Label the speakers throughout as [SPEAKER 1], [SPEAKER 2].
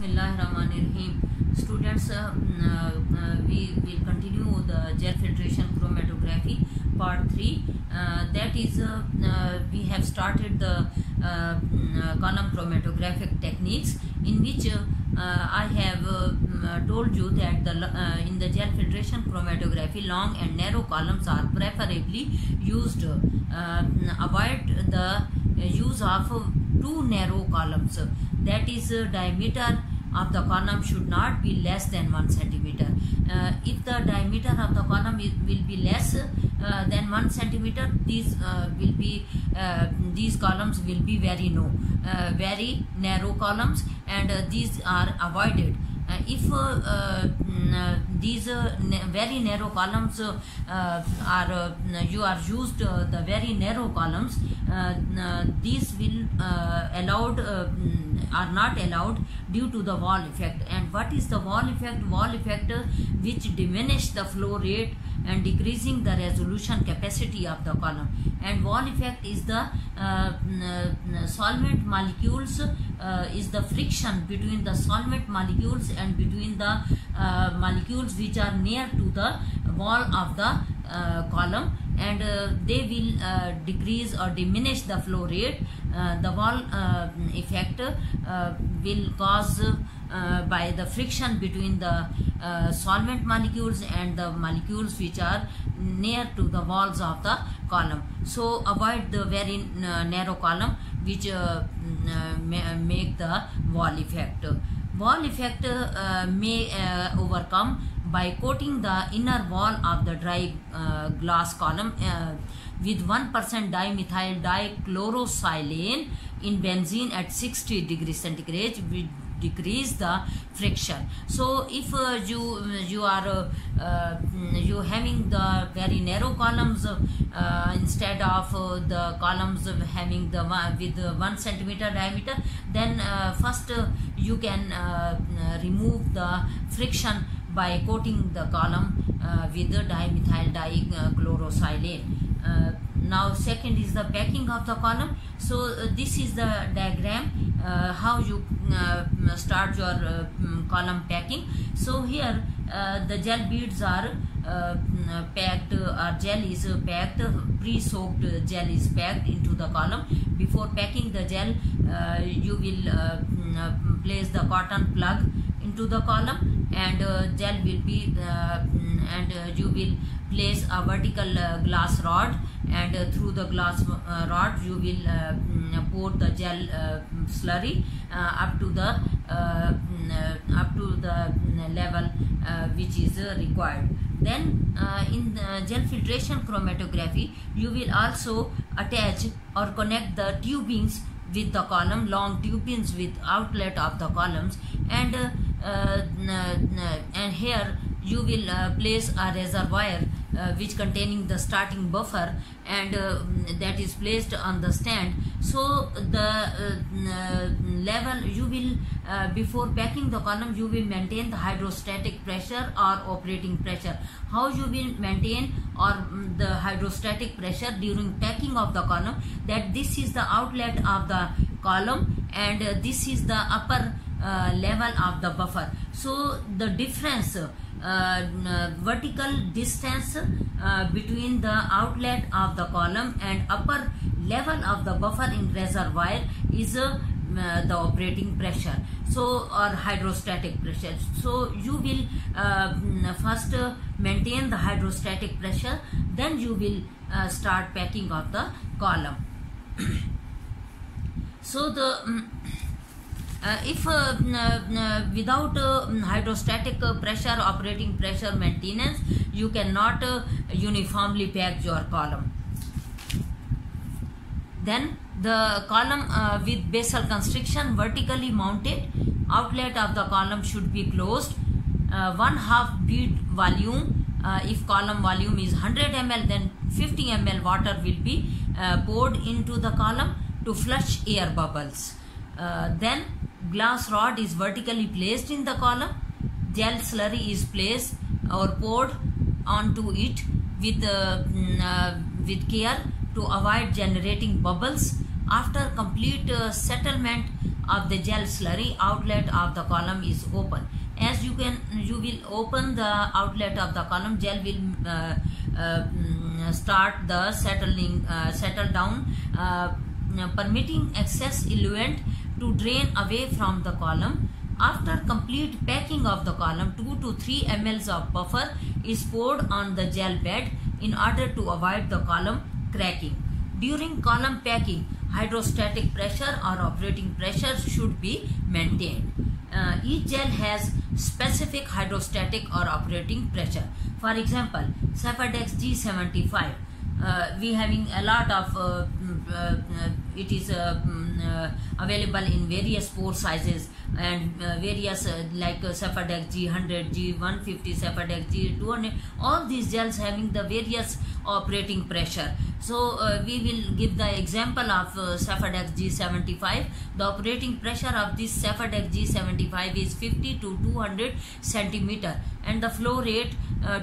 [SPEAKER 1] Bismillahirrahmanirrahim. Students, we will continue the gel filtration chromatography part 3. That is, we have started the column chromatographic techniques, in which I have told you that in the gel filtration chromatography, long and narrow columns are preferably used. Avoid the use of two narrow columns. That is, diameter of the column should not be less than 1 centimeter. If the diameter of the column will be less than 1 centimeter, these columns will be very narrow columns, and these are avoided. If these very narrow columns you are used the very narrow columns, these will are not allowed due to the wall effect. And what is the wall effect? Wall effect which diminish the flow rate and decreasing the resolution capacity of the column. And wall effect is the solvent molecules, is the friction between the solvent molecules and between the molecules which are near to the wall of the column, and they will decrease or diminish the flow rate. The wall effect will cause by the friction between the solvent molecules and the molecules which are near to the walls of the column. So avoid the very narrow column which make the wall effect. Wall effect may overcome by coating the inner wall of the dry glass column with 1% dimethyl dichlorosilane in benzene at 60 degrees centigrade, which decrease the friction. So if you are having the very narrow columns instead of the columns having the with 1 centimeter diameter, then first you can remove the friction by coating the column with the dimethyl dichlorosilane. Now second is the packing of the column. So this is the diagram how you start your column packing. So here the gel beads are packed, or gel is packed, pre-soaked gel is packed into the column. Before packing the gel, you will place the cotton plug into the column, and gel will be and you will place a vertical glass rod, and through the glass rod you will pour the gel slurry up to the level which is required. Then in gel filtration chromatography, you will also attach or connect the tubings with the column, long tubings with outlet of the columns, and here you will place a reservoir which containing the starting buffer, and that is placed on the stand. So the level you will before packing the column, you will maintain the hydrostatic pressure or operating pressure. How you will maintain or the hydrostatic pressure during packing of the column? That this is the outlet of the column, and this is the upper level of the buffer. So the difference, vertical distance between the outlet of the column and upper level of the buffer in reservoir is the operating pressure, so or hydrostatic pressure. So you will first maintain the hydrostatic pressure, then you will start packing of the column. So the if without hydrostatic pressure, operating pressure maintenance, you cannot uniformly pack your column. Then the column with basal constriction, vertically mounted, outlet of the column should be closed. 1/2 bead volume, if column volume is 100 ml, then 50 ml water will be poured into the column to flush air bubbles. Then glass rod is vertically placed in the column. Gel slurry is placed or poured onto it with care to avoid generating bubbles. After complete settlement of the gel slurry, outlet of the column is open. As you will open the outlet of the column, gel will start the settle down, permitting excess eluent to drain away from the column. After complete packing of the column, 2 to 3 ml of buffer is poured on the gel bed in order to avoid the column cracking. During column packing, hydrostatic pressure or operating pressure should be maintained. Each gel has specific hydrostatic or operating pressure. For example, Cefadex G75, we having a lot of it is available in various pore sizes and various like Cefadex G100, G150, Cefadex G200. All these gels having the various operating pressure. So we will give the example of Cefadex G75. The operating pressure of this Cefadex G75 is 50 to 200 centimeter and the flow rate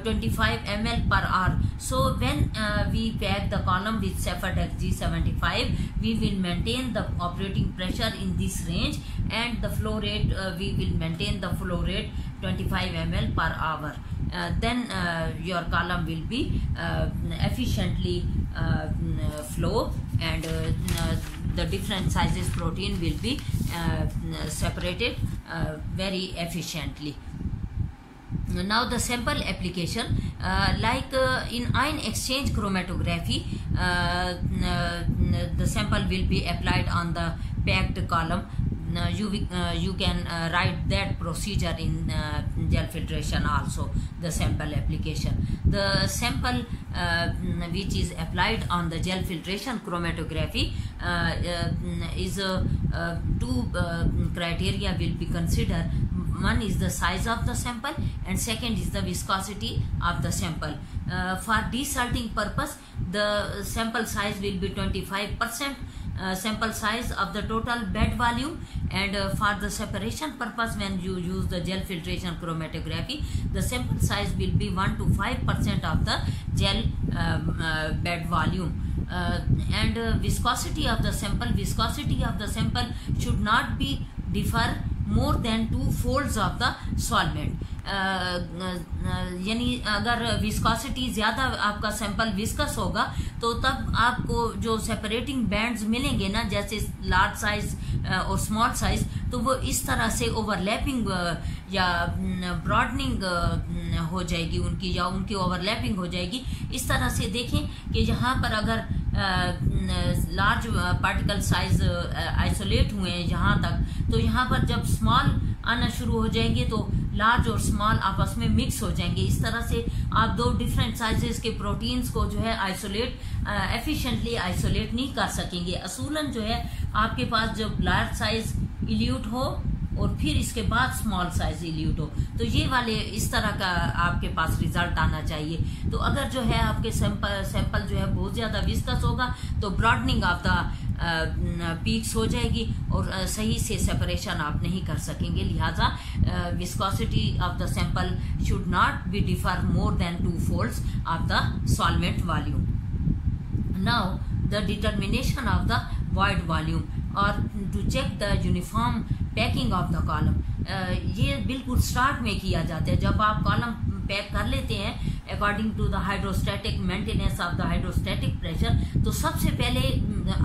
[SPEAKER 1] 25 ml per hour. So when we pack the column with Cefadex G75, we will maintain the operating pressure in this range, and the flow rate we will maintain the flow rate 25 ml per hour. Then your column will be efficiently flow, and the different sizes protein will be separated very efficiently. Now the sample application, like in ion exchange chromatography, the sample will be applied on the packed column. You can write that procedure in gel filtration also, the sample application. The sample which is applied on the gel filtration chromatography is two criteria will be considered. One is the size of the sample and second is the viscosity of the sample. For desalting purpose, the sample size will be 25% sample size of the total bed volume, and for the separation purpose, when you use the gel filtration chromatography, the sample size will be 1 to 5% of the gel bed volume. And viscosity of the sample should not be differ more than 2 folds of the solvent. यानी अगर viscosity ज़्यादा आपका sample viscous होगा तो तब आपको जो separating bands मिलेंगे ना, जैसे लार्ज साइज और स्मॉल साइज, तो वो इस तरह से ओवरलैपिंग या ब्रॉडनिंग हो जाएगी उनकी, या उनकी ओवरलैपिंग हो जाएगी। इस तरह से देखें कि यहाँ पर अगर लार्ज पार्टिकल साइज आइसोलेट हुए हैं यहाँ तक, तो यहाँ पर जब स्मॉल आना शुरू हो जाएंगे तो लार्ज और स्मॉल आपस में मिक्स हो जाएंगे। इस तरह से आप दो डिफरेंट साइजेस के प्रोटीन्स को जो है आइसोलेट एफिशिएंटली आइसोलेट नहीं कर सकेंगे। असूलन जो है आपके पास जब लार्ज साइज इल्यूट हो और फिर इसके बाद स्मॉल साइज इल्यूट हो, तो ये वाले इस तरह का आपके पास रिजल्ट आना चाहिए। तो अगर जो है आपके सैंपल जो है बहुत ज़्यादा विस्कस होगा तो ब्रॉडनिंग ऑफ द पीक्स हो जाएगी और सही से सेपरेशन आप नहीं कर सकेंगे। लिहाजा viscosity of the sample should not be differ more than 2 folds of the solvent volume. Now the determination of the void volume और to check the uniform packing of the column, ये बिल्कुल start में किया जाता है। जब आप column pack कर लेते हैं according to the hydrostatic maintenance of the hydrostatic pressure, तो सबसे पहले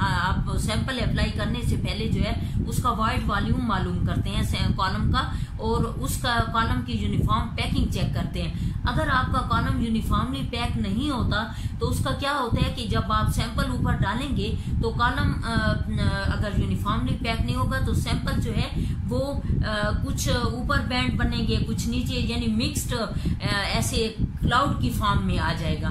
[SPEAKER 1] आप सैंपल अप्लाई करने से पहले जो है उसका वॉइड वॉल्यूम मालूम करते हैं कॉलम का, और उसका कॉलम की यूनिफॉर्म पैकिंग चेक करते हैं। अगर आपका कॉलम यूनिफॉर्मली पैक नहीं होता तो उसका क्या होता है कि जब आप सैंपल ऊपर डालेंगे तो कॉलम अगर यूनिफॉर्मली पैक नहीं होगा तो सैंपल जो है वो कुछ ऊपर बैंड बनेंगे, कुछ नीचे, यानी मिक्स्ड ऐसे क्लाउड की फॉर्म में आ जाएगा।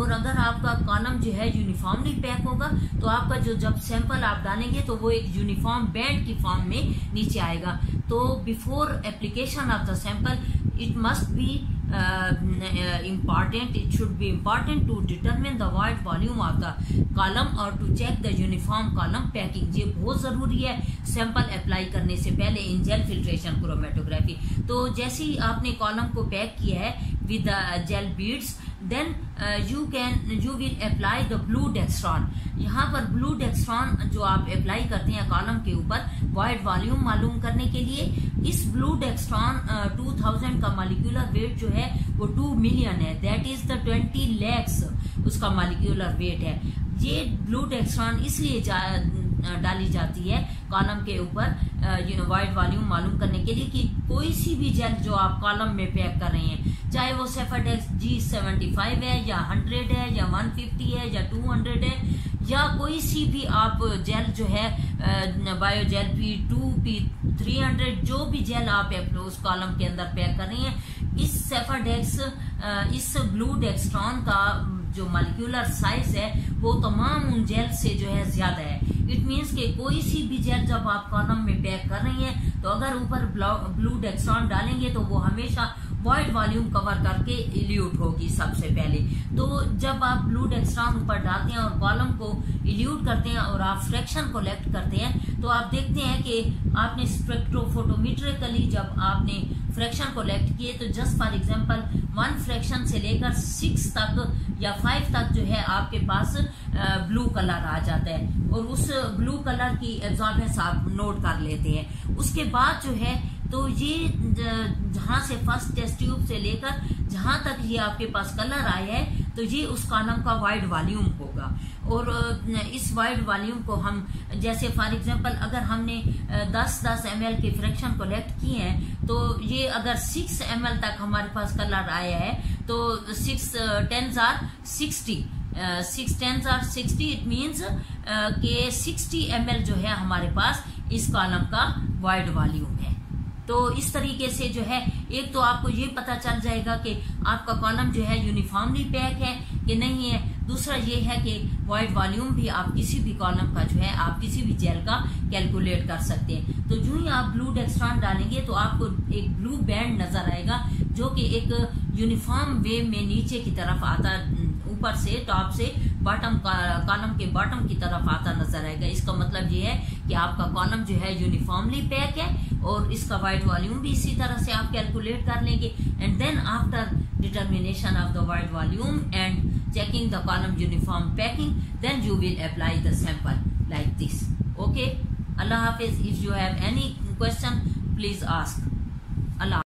[SPEAKER 1] और अगर आपका कॉलम जो है यूनिफॉर्मली पैक होगा तो आपका जो जब सैंपल आप डालेंगे तो वो एक यूनिफॉर्म बैंड की फॉर्म में नीचे आएगा। तो before application of the sample it must be important, it should be important to determine the void volume of the column or to check the uniform column packing. ये बहुत ज़रूरी है sample apply करने से पहले इन जेल फिल्ट्रेशन क्रोमेटोग्राफी। तो जैसे ही आपने कॉलम को पैक किया है with the gel beads, then you will apply the blue dextran. यहाँ पर blue dextran जो आप अप्लाई करते हैं कॉलम के ऊपर void volume मालूम करने के लिए, इस blue dextran 2000 का मॉलिक्यूलर वेट जो है वो 2 मिलियन है, that is the 20 lakhs उसका मॉलिक्यूलर वेट है। ये ब्लू डेक्स्ट्रॉन इसलिए डाली जाती है कॉलम के ऊपर वाइड वॉल्यूम मालूम करने के लिए कि कोई सी भी जेल जो आप कॉलम में पैक कर रहे हैं, चाहे वो सेफाडेक्स G75 है या 100 है या 150 है या 200 है या कोई सी भी आप जेल जो है बायोजेल P2 P300 जो भी जेल आप उस कॉलम के अंदर पैक कर रहे हैं, इस सेफाडेक्स इस ब्लू डेक्स्ट्रॉन का जो मॉलिक्यूलर साइज है वो तमाम उन जेल से जो है ज्यादा है। इट मीन्स कि कोई सी भी जेल जब आप कॉलम में पैक कर रही हैं तो अगर ऊपर ब्लू डेक्स्ट्रॉन डालेंगे तो वो हमेशा वॉइड वॉल्यूम कवर करके इल्यूट होगी सबसे पहले। तो जब आप ब्लू डेक्स्ट्रॉन ऊपर डालते हैं और कॉलम को इल्यूट करते हैं और आप फ्रैक्शन कोलेक्ट करते हैं तो आप देखते हैं कि आपने स्पेक्ट्रोफोटोमेट्रिकली जब आपने फ्रैक्शन कोलेक्ट किए तो जस्ट फॉर एग्जांपल 1 फ्रैक्शन से लेकर 6 तक या 5 तक जो है आपके पास ब्लू कलर आ जाता है और उस ब्लू कलर की एब्जॉर्बेंस आप नोट कर लेते हैं। उसके बाद जो है तो ये जहां से फर्स्ट टेस्ट ट्यूब से लेकर जहां तक ये आपके पास कलर आया है तो ये उस कॉलम का वाइड वॉल्यूम होगा। और इस वाइड वॉल्यूम को हम जैसे फॉर एग्जांपल अगर हमने 10-10 ml के फ्रैक्शन कलेक्ट किए हैं तो ये अगर 6 ml तक हमारे पास कलर आया है तो 6 10s are 60 6 10s are 60, it means के 60 ml जो है हमारे पास इस कॉलम का वाइड वॉल्यूम है। तो इस तरीके से जो है एक तो आपको ये पता चल जाएगा कि आपका कॉलम जो है यूनिफॉर्मली पैक है कि नहीं है, दूसरा ये है कि वाइड वॉल्यूम भी आप किसी भी कॉलम का जो है आप किसी भी जेल का कैलकुलेट कर सकते हैं। तो जो ही आप ब्लू डेक्स्ट्रॉन डालेंगे तो आपको एक ब्लू बैंड नजर आएगा जो कि एक यूनिफॉर्म वे में नीचे की तरफ आता, ऊपर से टॉप से बॉटम कॉलम के बॉटम की तरफ आता नजर आएगा। इसका मतलब ये है कि आपका कॉलम जो है यूनिफॉर्मली पैक है और इसका वाइड वॉल्यूम भी इसी तरह से आप कैलकुलेट कर लेंगे। And then after determination of the void volume and checking the column uniform packing, then you will apply the sample like this. Okay, Allah Hafiz. If you have any question, please ask. Allah.